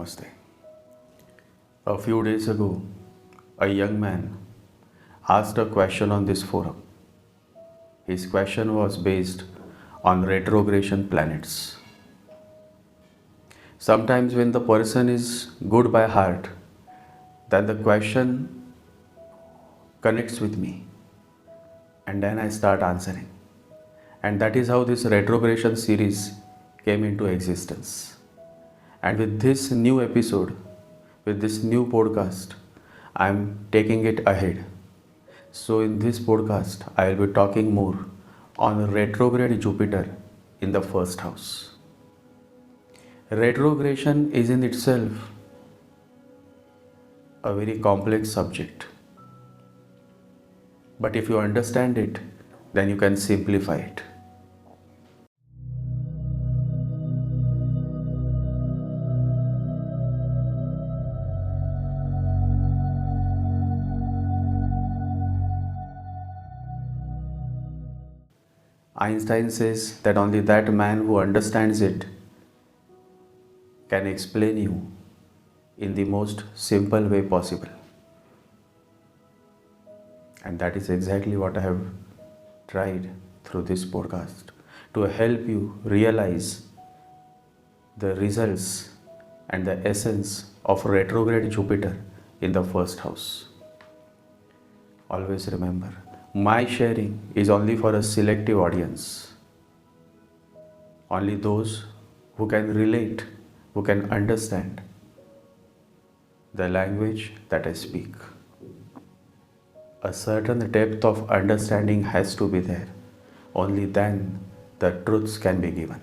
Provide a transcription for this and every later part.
Namaste. A few days ago, a young man asked a question on this forum. His question was based on retrogression planets. Sometimes, when the person is good by heart, then the question connects with me, and then I start answering. And that is how this retrogression series came into existence. And with this new episode, with this new podcast, I am taking it ahead. So, in this podcast, I will be talking more on retrograde Jupiter in the first house. Retrogression is in itself a very complex subject. But if you understand it, then you can simplify it. Einstein says that only that man who understands it can explain you in the most simple way possible. And that is exactly what I have tried through this podcast, to help you realize the results and the essence of retrograde Jupiter in the first house. Always remember, my sharing is only for a selective audience. Only those who can relate, who can understand the language that I speak. A certain depth of understanding has to be there. Only then the truths can be given.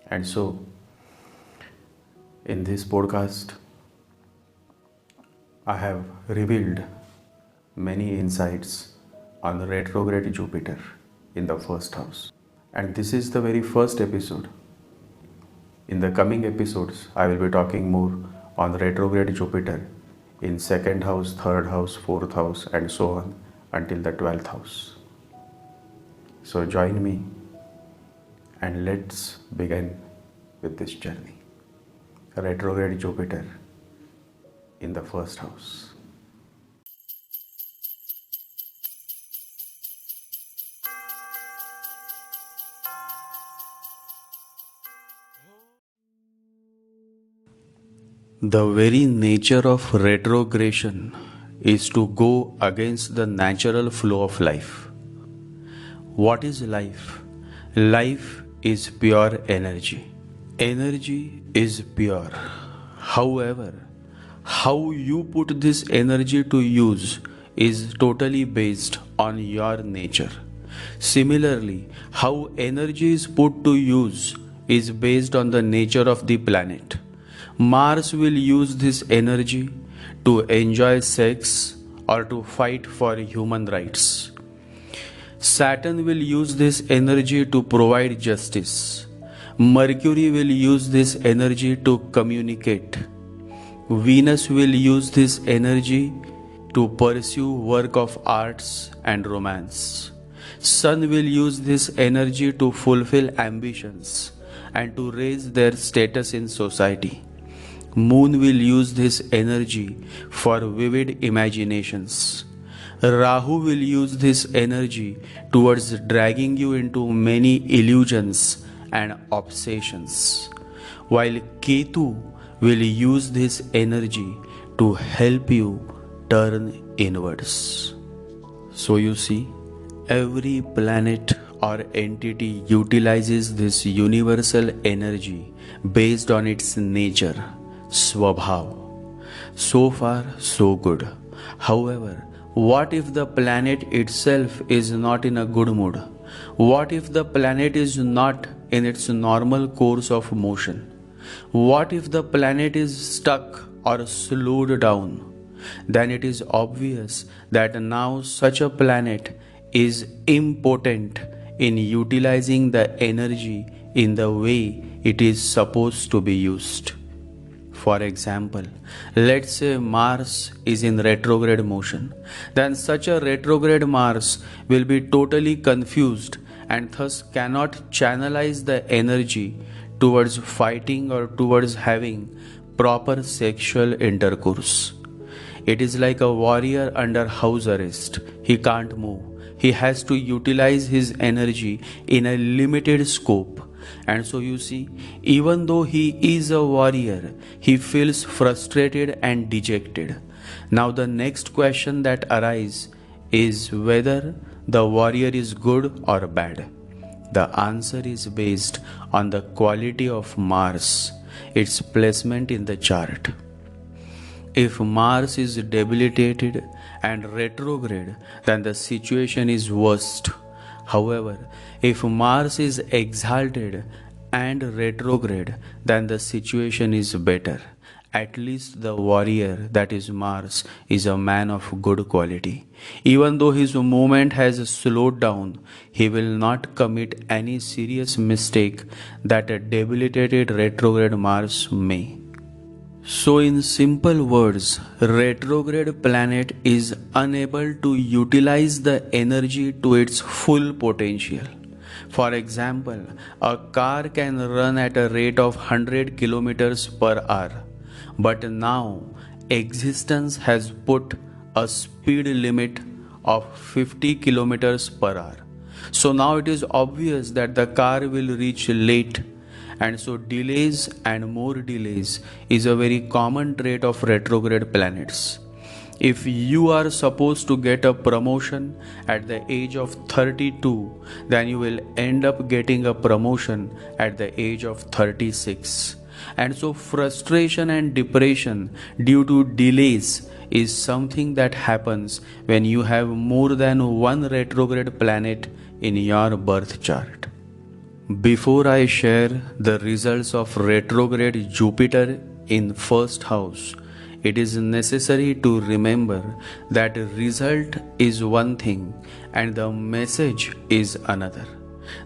And so, in this podcast, I have revealed many insights on the retrograde Jupiter in the first house. And this is the very first episode. In the coming episodes, I will be talking more on retrograde Jupiter in second house, third house, fourth house, and so on until the 12th house. So join me and let's begin with this journey. Retrograde Jupiter in the first house. The very nature of retrogression is to go against the natural flow of life. What is life? Life is pure energy. Energy is pure. However, how you put this energy to use is totally based on your nature. Similarly, how energy is put to use is based on the nature of the planet. Mars will use this energy to enjoy sex or to fight for human rights. Saturn will use this energy to provide justice. Mercury will use this energy to communicate. Venus will use this energy to pursue work of arts and romance. Sun will use this energy to fulfill ambitions and to raise their status in society. Moon will use this energy for vivid imaginations. Rahu will use this energy towards dragging you into many illusions and obsessions, while Ketu will use this energy to help you turn inwards. So you see, every planet or entity utilizes this universal energy based on its nature, Swabhav. So far, so good. However, what if the planet itself is not in a good mood? What if the planet is not in its normal course of motion? What if the planet is stuck or slowed down? Then it is obvious that now such a planet is impotent in utilizing the energy in the way it is supposed to be used. For example, let's say Mars is in retrograde motion. Then such a retrograde Mars will be totally confused and thus cannot channelize the energy towards fighting or towards having proper sexual intercourse. It is like a warrior under house arrest. He can't move. He has to utilize his energy in a limited scope. And so you see, even though he is a warrior, he feels frustrated and dejected. Now the next question that arises is whether the warrior is good or bad. The answer is based on the quality of Mars, its placement in the chart. If Mars is debilitated and retrograde, then the situation is worst. However, if Mars is exalted and retrograde, then the situation is better. At least the warrior, that is Mars, is a man of good quality. Even though his movement has slowed down, he will not commit any serious mistake that a debilitated retrograde Mars may. So in simple words, retrograde planet is unable to utilize the energy to its full potential. For example, a car can run at a rate of 100 kilometers per hour, but now existence has put a speed limit of 50 kilometers per hour. So now it is obvious that the car will reach late, and so delays and more delays is a very common trait of retrograde planets. If you are supposed to get a promotion at the age of 32, then you will end up getting a promotion at the age of 36. And so frustration and depression due to delays is something that happens when you have more than one retrograde planet in your birth chart. Before I share the results of retrograde Jupiter in first house, it is necessary to remember that result is one thing and the message is another.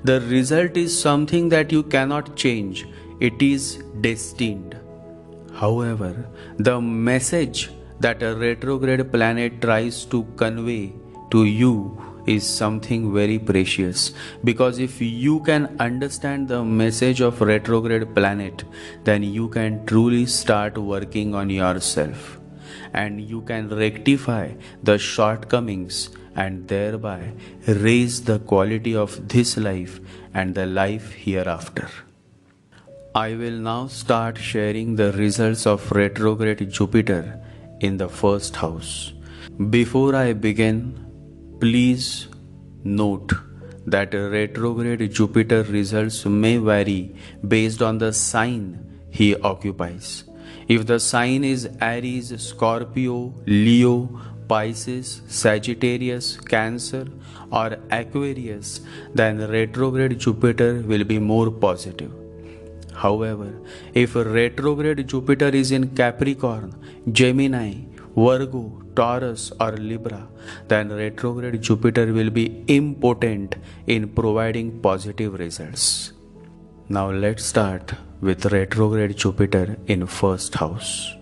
The result is something that you cannot change. It is destined. However, the message that a retrograde planet tries to convey to you is something very precious, because if you can understand the message of retrograde planet, then you can truly start working on yourself and you can rectify the shortcomings and thereby raise the quality of this life and the life hereafter. I will now start sharing the results of retrograde Jupiter in the first house. Before I begin, please note that retrograde Jupiter results may vary based on the sign he occupies. If the sign is Aries, Scorpio, Leo, Pisces, Sagittarius, Cancer or Aquarius, then retrograde Jupiter will be more positive. However, if retrograde Jupiter is in Capricorn, Gemini, Virgo, Taurus or Libra, then retrograde Jupiter will be impotent in providing positive results. Now let's start with retrograde Jupiter in first house.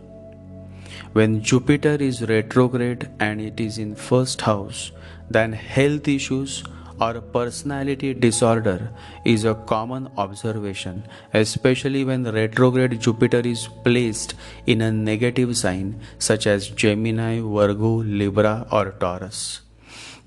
When Jupiter is retrograde and it is in first house, then health issues or personality disorder is a common observation, especially when retrograde Jupiter is placed in a negative sign such as Gemini, Virgo, Libra or Taurus.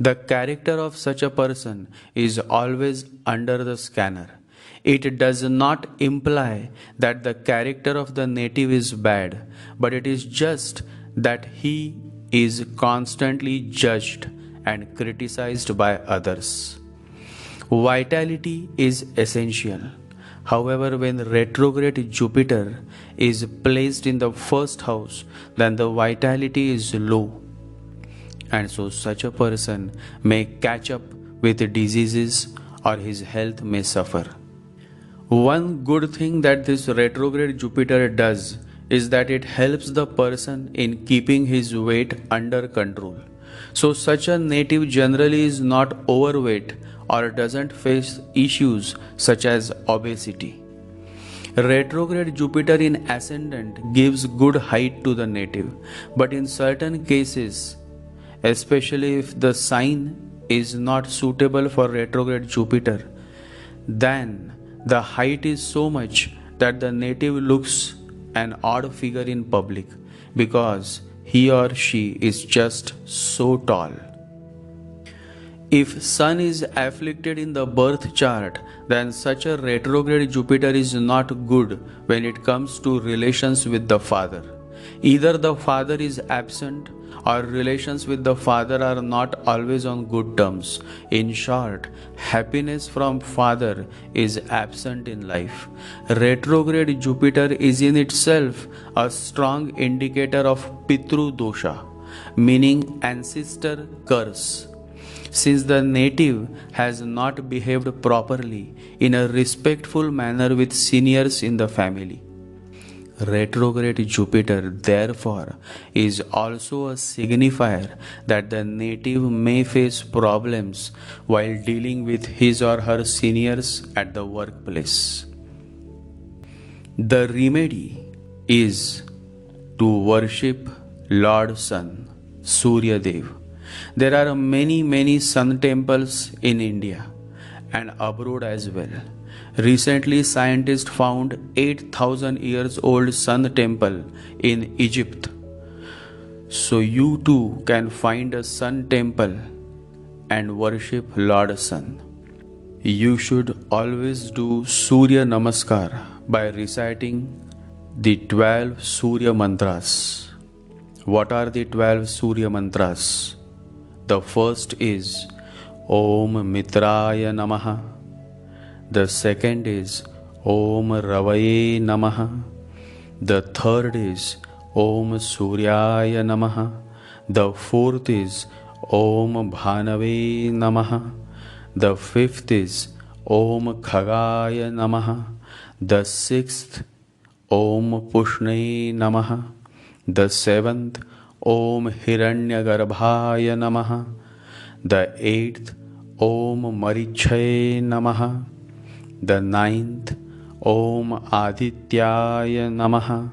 The character of such a person is always under the scanner. It does not imply that the character of the native is bad, but it is just that he is constantly judged and criticized by others. Vitality is essential. However, when retrograde Jupiter is placed in the first house, then the vitality is low. And so such a person may catch up with diseases or his health may suffer. One good thing that this retrograde Jupiter does is that it helps the person in keeping his weight under control. So such a native generally is not overweight or doesn't face issues such as obesity. Retrograde Jupiter in ascendant gives good height to the native, but in certain cases, especially if the sign is not suitable for retrograde Jupiter, then the height is so much that the native looks an odd figure in public because he or she is just so tall. If Sun is afflicted in the birth chart, then such a retrograde Jupiter is not good when it comes to relations with the father. Either the father is absent or relations with the father are not always on good terms. In short, happiness from father is absent in life. Retrograde Jupiter is in itself a strong indicator of Pitru dosha, meaning ancestor curse. Since the native has not behaved properly in a respectful manner with seniors in the family. Retrograde Jupiter, therefore, is also a signifier that the native may face problems while dealing with his or her seniors at the workplace. The remedy is to worship Lord Sun, Surya Dev. There are many sun temples in India and abroad as well. Recently, scientists found 8,000 years old sun temple in Egypt. So you too can find a sun temple and worship Lord Sun. You should always do Surya Namaskar by reciting the 12 Surya mantras. What are the 12 Surya mantras? The first is Om Mitraya Namaha. The second is Om Ravaye Namaha. The third is Om Suryaya Namaha. The fourth is Om Bhanave Namaha. The fifth is Om Khagaya Namaha. The sixth Om Pushne Namaha. The seventh Om Hiranyagarbhaya Namaha. The eighth Om Marichaye Namaha. The ninth Om Adityaya Namaha.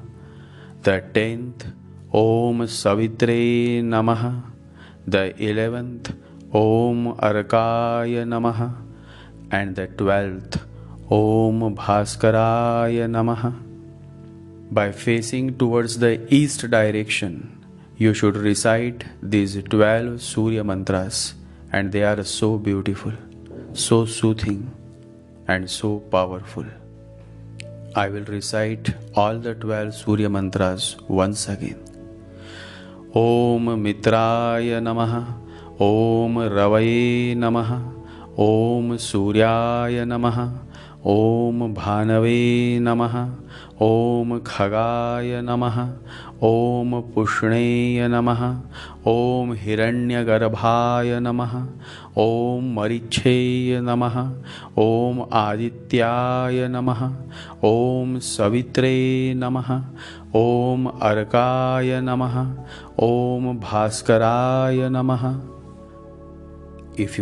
The 10th Om Savitre Namaha. The 11th Om Arkaya Namaha. And the 12th Om Bhaskaraya Namaha. By facing towards the east direction, you should recite these 12 Surya mantras, and they are so beautiful, so soothing, and so powerful. I will recite all the 12 Surya mantras once again. Om Mitraya Namaha. Om Ravaye Namaha. Om Suryaya Namaha. Om Bhanave Namaha. Om Khagaya Namaha. Om Pushneya Namaha. Om Hiranyagarbhaya Namaha. Om Maricheya Namaha. Om Adityaya Namaha. Om Savitre Namaha. Om Arkaya Namaha. Om Bhaskaraya Namaha. If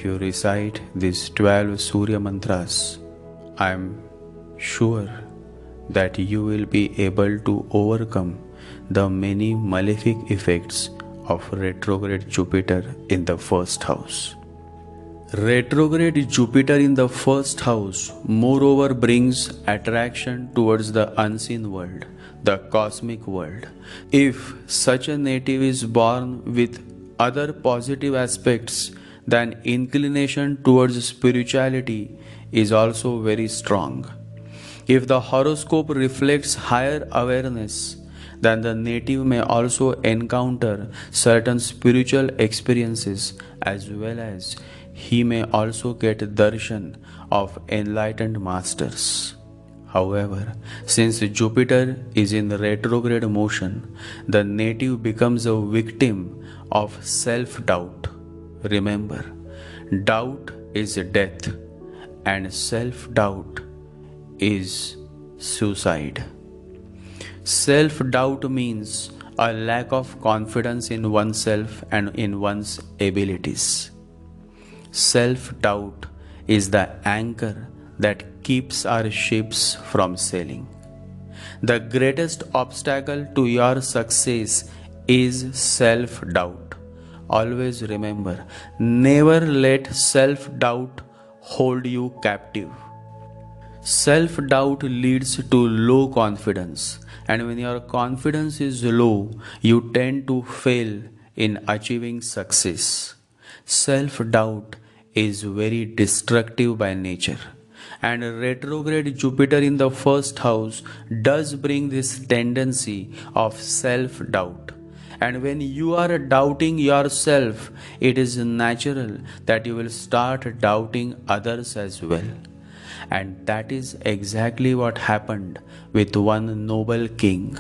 you recite these 12 Surya mantras, I am sure that you will be able to overcome the many malefic effects of retrograde Jupiter in the first house. Retrograde Jupiter in the first house moreover brings attraction towards the unseen world, the cosmic world. If such a native is born with other positive aspects, then inclination towards spirituality is also very strong. If the horoscope reflects higher awareness, then the native may also encounter certain spiritual experiences, as well as he may also get darshan of enlightened masters. However, since Jupiter is in retrograde motion, the native becomes a victim of self-doubt. Remember, doubt is death, and self-doubt is suicide. Self-doubt means a lack of confidence in oneself and in one's abilities. Self-doubt is the anchor that keeps our ships from sailing. The greatest obstacle to your success is self-doubt. Always remember, never let self-doubt hold you captive. Self-doubt leads to low confidence, and when your confidence is low, you tend to fail in achieving success. Self-doubt is very destructive by nature, and retrograde Jupiter in the first house does bring this tendency of self-doubt. And when you are doubting yourself, it is natural that you will start doubting others as well. And that is exactly what happened with one noble king.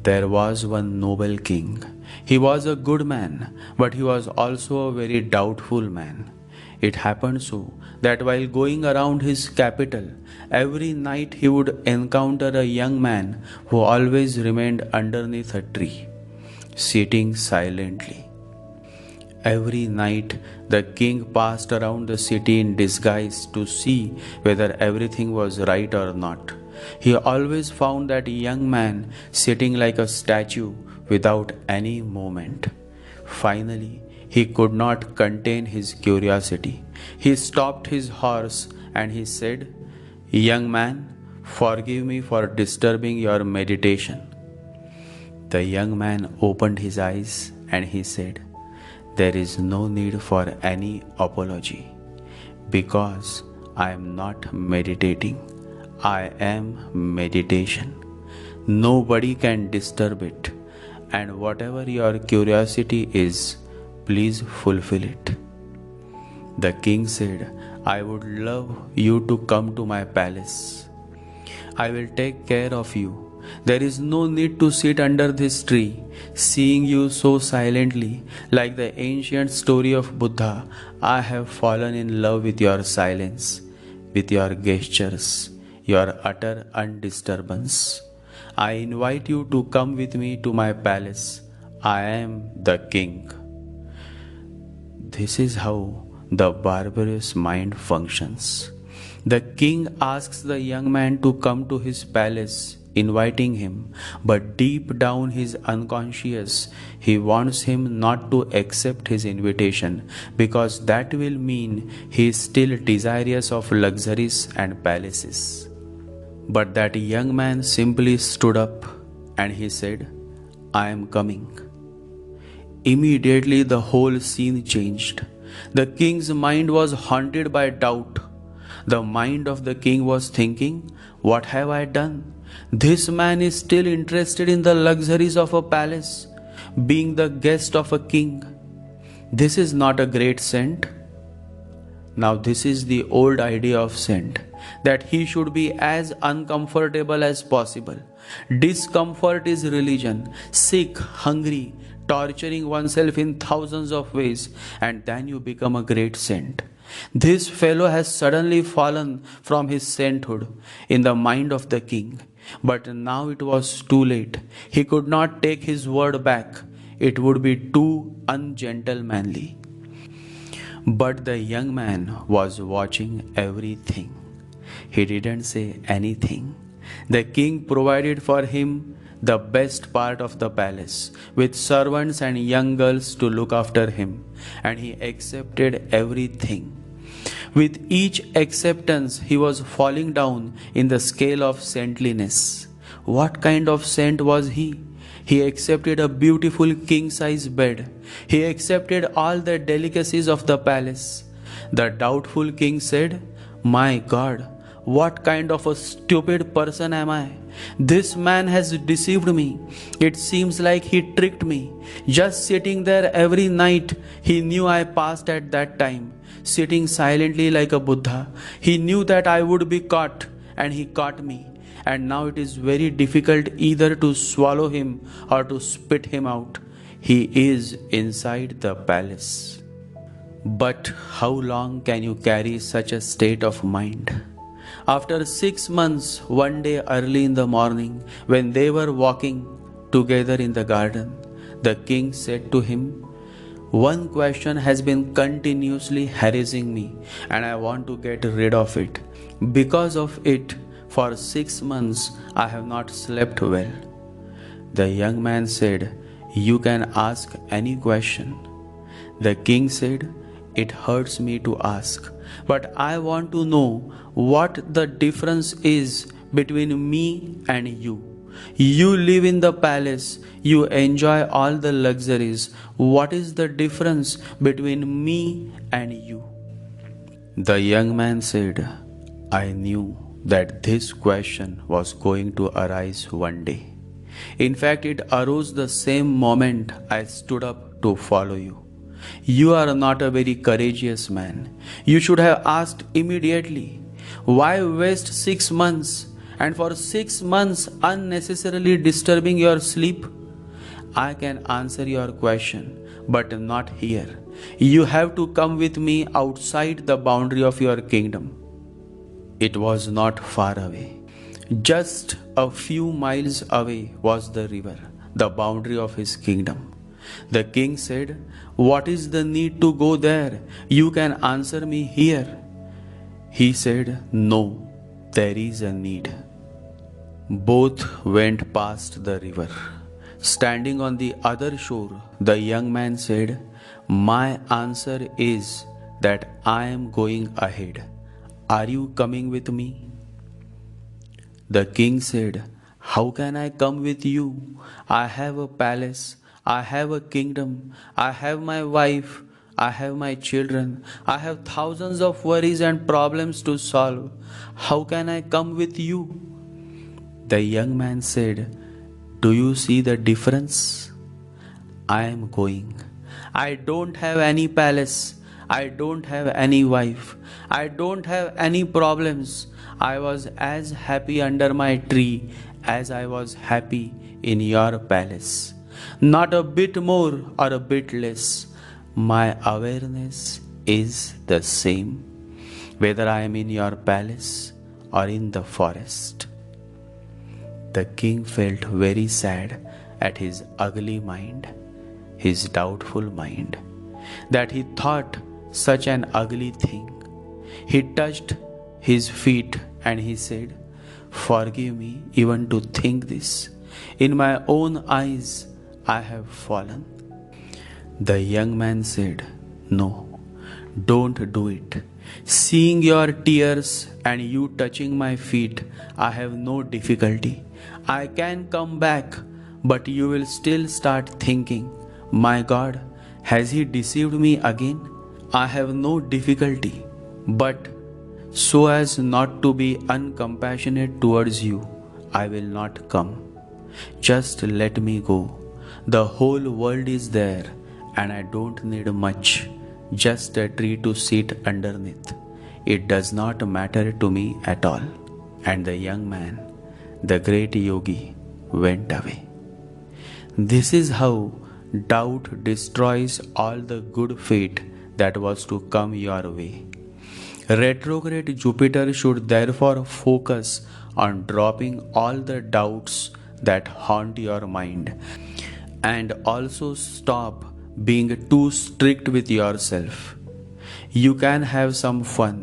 There was one noble king. He was a good man, but he was also a very doubtful man. It happened so that while going around his capital, every night he would encounter a young man who always remained underneath a tree, sitting silently. Every night the king passed around the city in disguise to see whether everything was right or not. He always found that young man sitting like a statue without any movement. Finally, he could not contain his curiosity. He stopped his horse and he said, "Young man, forgive me for disturbing your meditation." The young man opened his eyes and he said, "There is no need for any apology, because I am not meditating. I am meditation. Nobody can disturb it, and whatever your curiosity is, please fulfill it." The king said, "I would love you to come to my palace. I will take care of you. There is no need to sit under this tree, seeing you so silently, like the ancient story of Buddha. I have fallen in love with your silence, with your gestures, your utter undisturbance. I invite you to come with me to my palace. I am the king." This is how the barbarous mind functions. The king asks the young man to come to his palace, inviting him, but deep down he is unconscious. He wants him not to accept his invitation, because that will mean he is still desirous of luxuries and palaces. But that young man simply stood up and he said, "I am coming." Immediately the whole scene changed. The king's mind was haunted by doubt. The mind of the king was thinking, "What have I done? This man is still interested in the luxuries of a palace, being the guest of a king. This is not a great saint." Now this is the old idea of saint, that he should be as uncomfortable as possible. Discomfort is religion, sick, hungry, torturing oneself in thousands of ways, and then you become a great saint. This fellow has suddenly fallen from his sainthood in the mind of the king. But now it was too late. He could not take his word back. It would be too ungentlemanly. But the young man was watching everything. He didn't say anything. The king provided for him the best part of the palace, with servants and young girls to look after him, and he accepted everything. With each acceptance, he was falling down in the scale of saintliness. What kind of saint was he? He accepted a beautiful king-size bed. He accepted all the delicacies of the palace. The doubtful king said, "My God, what kind of a stupid person am I? This man has deceived me. It seems like he tricked me. Just sitting there every night, he knew I passed at that time, sitting silently like a Buddha. He knew that I would be caught, and he caught me. And now it is very difficult either to swallow him or to spit him out. He is inside the palace." But how long can you carry such a state of mind? After 6 months, one day early in the morning, when they were walking together in the garden, the king said to him, One question has been continuously harassing me and I want to get rid of it. Because of it, for 6 months I have not slept well. The young man said, "You can ask any question." The king said, "It hurts me to ask, but I want to know what the difference is between me and you. You live in the palace, you enjoy all the luxuries. What is the difference between me and you?" The young man said, "I knew that this question was going to arise one day. In fact, it arose the same moment I stood up to follow you. You are not a very courageous man. You should have asked immediately. Why waste 6 months and for 6 months unnecessarily disturbing your sleep? I can answer your question, but not here. You have to come with me outside the boundary of your kingdom." It was not far away. Just a few miles away was the river, the boundary of his kingdom. The king said, "What is the need to go there? You can answer me here." He said, "No, there is a need." Both went past the river. Standing on the other shore, the young man said, "My answer is that I am going ahead. Are you coming with me?" The king said, "How can I come with you? I have a palace, I have a kingdom, I have my wife, I have my children, I have thousands of worries and problems to solve. How can I come with you?" The young man said, "Do you see the difference? I am going. I don't have any palace. I don't have any wife. I don't have any problems. I was as happy under my tree as I was happy in your palace. Not a bit more or a bit less. My awareness is the same, whether I am in your palace or in the forest." The king felt very sad at his ugly mind, his doubtful mind, that he thought such an ugly thing. He touched his feet and he said, "Forgive me even to think this. In my own eyes I have fallen." The young man said, "No, don't do it. Seeing your tears and you touching my feet, I have no difficulty. I can come back, but you will still start thinking, 'My God, has he deceived me again?' I have no difficulty, but so as not to be uncompassionate towards you, I will not come. Just let me go. The whole world is there and I don't need much, just a tree to sit underneath. It does not matter to me at all." And the young man, the great yogi, went away. This is how doubt destroys all the good fate that was to come your way. Retrograde Jupiter should therefore focus on dropping all the doubts that haunt your mind, and also stop being too strict with yourself. You can have some fun.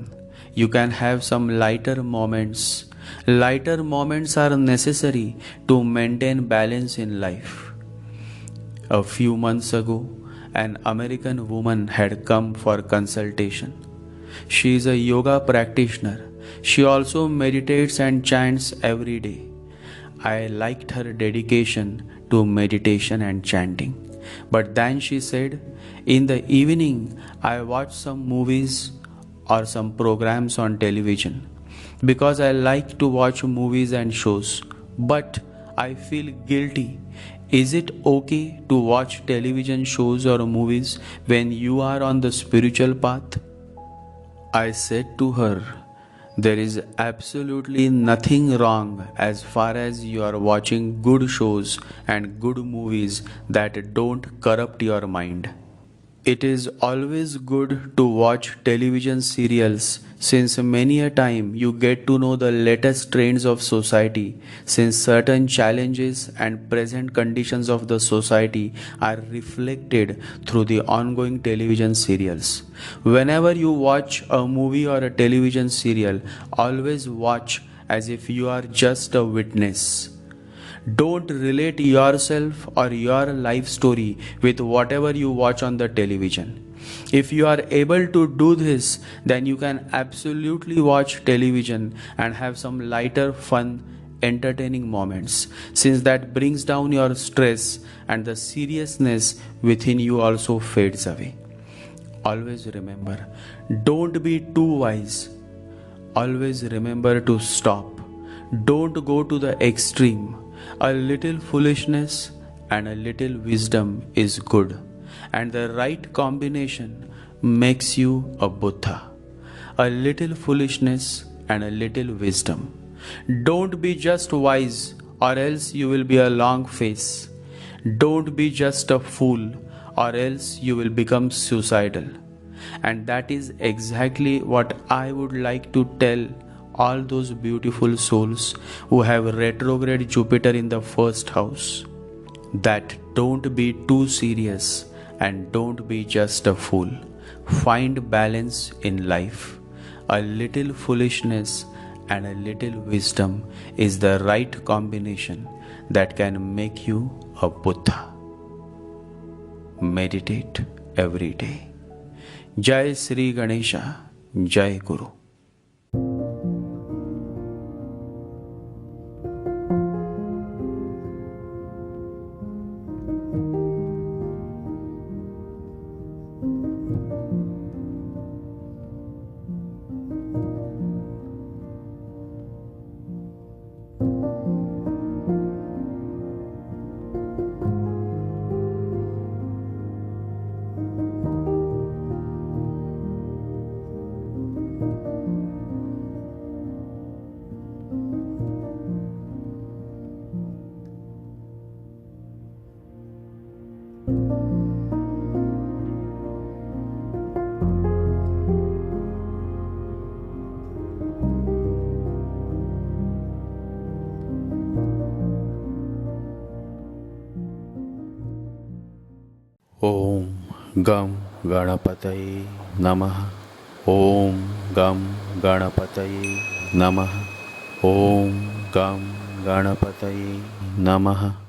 You can have some lighter moments. Lighter moments are necessary to maintain balance in life. A few months ago, an American woman had come for consultation. She is a yoga practitioner. She also meditates and chants every day. I liked her dedication to meditation and chanting. But then she said, "In the evening, I watch some movies or some programs on television because I like to watch movies and shows, but I feel guilty. Is it okay to watch television shows or movies when you are on the spiritual path?" I said to her, "There is absolutely nothing wrong as far as you are watching good shows and good movies that don't corrupt your mind. It is always good to watch television serials since many a time you get to know the latest trends of society, since certain challenges and present conditions of the society are reflected through the ongoing television serials. Whenever you watch a movie or a television serial, always watch as if you are just a witness. Don't relate yourself or your life story with whatever you watch on the television. If you are able to do this, then you can absolutely watch television and have some lighter, fun, entertaining moments, since that brings down your stress and the seriousness within you also fades away. Always remember, don't be too wise. Always remember to stop. Don't go to the extreme. A little foolishness and a little wisdom is good, and the right combination makes you a Buddha. A little foolishness and a little wisdom. Don't be just wise, or else you will be a long face. Don't be just a fool, or else you will become suicidal. And that is exactly what I would like to tell all those beautiful souls who have retrograde Jupiter in the first house. That don't be too serious and don't be just a fool. Find balance in life. A little foolishness and a little wisdom is the right combination that can make you a Buddha. Meditate every day. Jai Sri Ganesha, Jai Guru. Om Gam Ganapataye Namaha. Om Gam Ganapataye Namaha. Om Gam Ganapataye Namaha.